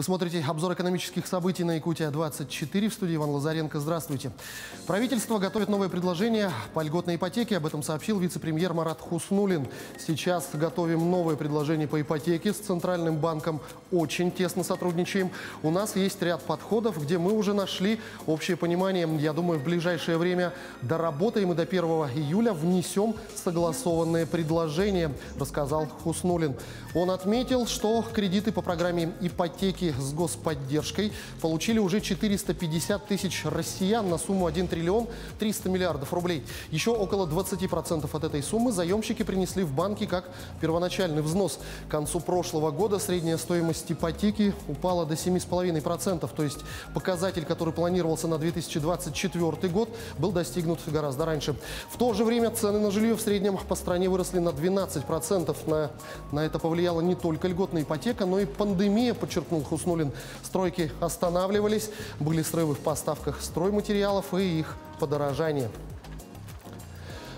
Вы смотрите обзор экономических событий на Якутия-24. В студии Иван Лазаренко. Здравствуйте. Правительство готовит новое предложение по льготной ипотеке. Об этом сообщил вице-премьер Марат Хуснуллин. Сейчас готовим новое предложение по ипотеке. С Центральным банком очень тесно сотрудничаем. У нас есть ряд подходов, где мы уже нашли общее понимание. Я думаю, в ближайшее время доработаем и до 1 июля внесем согласованные предложения, рассказал Хуснуллин. Он отметил, что кредиты по программе ипотеки с господдержкой получили уже 450 тысяч россиян на сумму 1 триллион 300 миллиардов рублей. Еще около 20% от этой суммы заемщики принесли в банки как первоначальный взнос. К концу прошлого года средняя стоимость ипотеки упала до 7,5%. То есть показатель, который планировался на 2024 год, был достигнут гораздо раньше. В то же время цены на жилье в среднем по стране выросли на 12%. На это повлияла не только льготная ипотека, но и пандемия, подчеркнул Хуснуллин. Стройки останавливались, были срывы в поставках стройматериалов и их подорожание.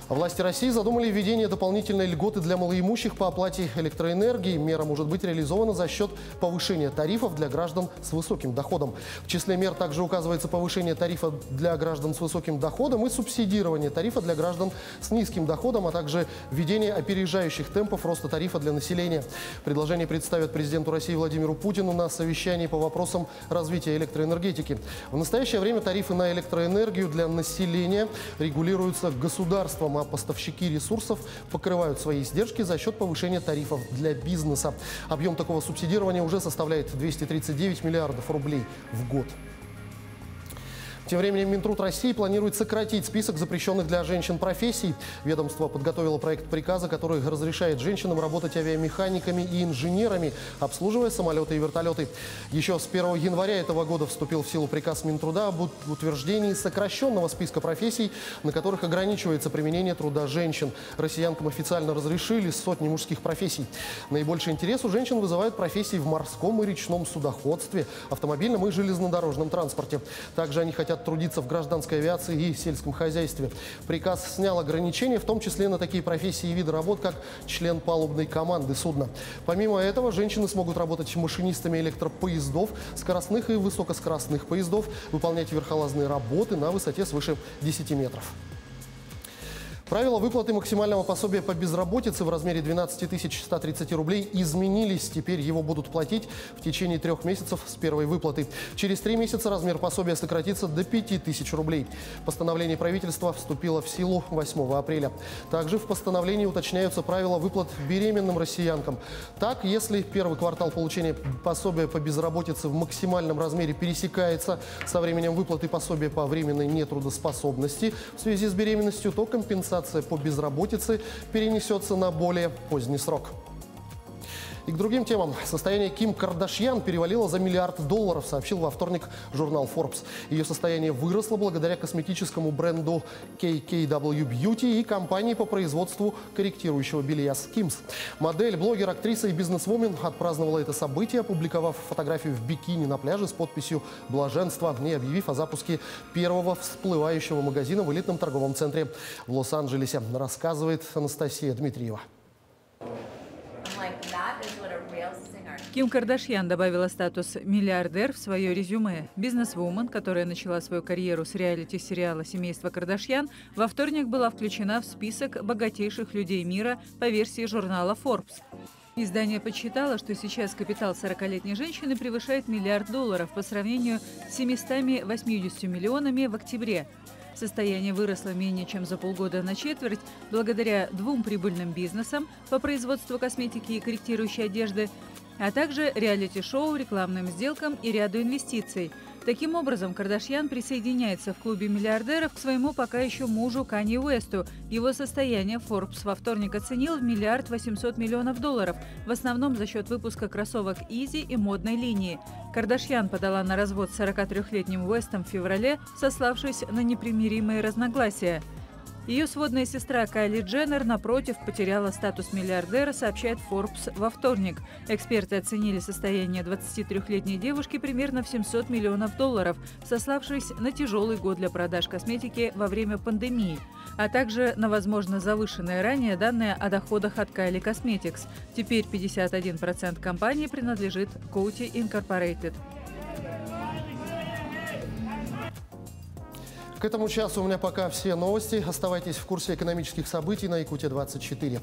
Власти России задумали введение дополнительной льготы для малоимущих по оплате электроэнергии. Мера может быть реализована за счет повышения тарифов для граждан с высоким доходом. В числе мер также указывается повышение тарифа для граждан с высоким доходом и субсидирование тарифа для граждан с низким доходом, а также введение опережающих темпов роста тарифа для населения. Предложение представят президенту России Владимиру Путину на совещании по вопросам развития электроэнергетики. В настоящее время тарифы на электроэнергию для населения регулируются государством, а поставщики ресурсов покрывают свои издержки за счет повышения тарифов для бизнеса. Объем такого субсидирования уже составляет 239 миллиардов рублей в год. Тем временем Минтруд России планирует сократить список запрещенных для женщин профессий. Ведомство подготовило проект приказа, который разрешает женщинам работать авиамеханиками и инженерами, обслуживая самолеты и вертолеты. Еще с 1 января этого года вступил в силу приказ Минтруда об утверждении сокращенного списка профессий, на которых ограничивается применение труда женщин. Россиянкам официально разрешили сотни мужских профессий. Наибольший интерес у женщин вызывают профессии в морском и речном судоходстве, автомобильном и железнодорожном транспорте. Также они хотят трудиться в гражданской авиации и сельском хозяйстве. Приказ снял ограничения, в том числе на такие профессии и виды работ, как член палубной команды судна. Помимо этого, женщины смогут работать машинистами электропоездов, скоростных и высокоскоростных поездов, выполнять верхолазные работы на высоте свыше 10 метров. Правила выплаты максимального пособия по безработице в размере 12 130 рублей изменились. Теперь его будут платить в течение 3 месяцев с первой выплаты. Через 3 месяца размер пособия сократится до 5000 рублей. Постановление правительства вступило в силу 8 апреля. Также в постановлении уточняются правила выплат беременным россиянкам. Так, если первый квартал получения пособия по безработице в максимальном размере пересекается со временем выплаты пособия по временной нетрудоспособности в связи с беременностью, то компенсация по безработице перенесется на более поздний срок. И к другим темам. Состояние Ким Кардашьян перевалило за $1 миллиард, сообщил во вторник журнал Forbes. Ее состояние выросло благодаря косметическому бренду KKW Beauty и компании по производству корректирующего белья Skims. Модель, блогер, актриса и бизнесвумен отпраздновала это событие, опубликовав фотографию в бикини на пляже с подписью «Блаженство» и объявив о запуске первого всплывающего магазина в элитном торговом центре в Лос-Анджелесе, рассказывает Анастасия Дмитриева. Ким Кардашьян добавила статус «миллиардер» в свое резюме. Бизнесвумен, которая начала свою карьеру с реалити-сериала «Семейство Кардашьян», во вторник была включена в список богатейших людей мира по версии журнала Forbes. Издание подсчитало, что сейчас капитал 40-летней женщины превышает $1 миллиард по сравнению с 780 миллионами в октябре. Состояние выросло менее чем за полгода на четверть благодаря 2 прибыльным бизнесам по производству косметики и корректирующей одежды, а также реалити-шоу, рекламным сделкам и ряду инвестиций. Таким образом, Кардашьян присоединяется в клубе миллиардеров к своему пока еще мужу Канье Уэсту. Его состояние Forbes во вторник оценил в $1 миллиард 800 миллионов, в основном за счет выпуска кроссовок Easy и модной линии. Кардашьян подала на развод с 43-летним Уэстом в феврале, сославшись на непримиримые разногласия. Ее сводная сестра Кайли Дженнер, напротив, потеряла статус миллиардера, сообщает Forbes во вторник. Эксперты оценили состояние 23-летней девушки примерно в $700 миллионов, сославшись на тяжелый год для продаж косметики во время пандемии, а также на, возможно, завышенные ранее данные о доходах от Kylie Cosmetics. Теперь 51% компании принадлежит Coty Incorporated. К этому часу у меня пока все новости. Оставайтесь в курсе экономических событий на Якутия-24.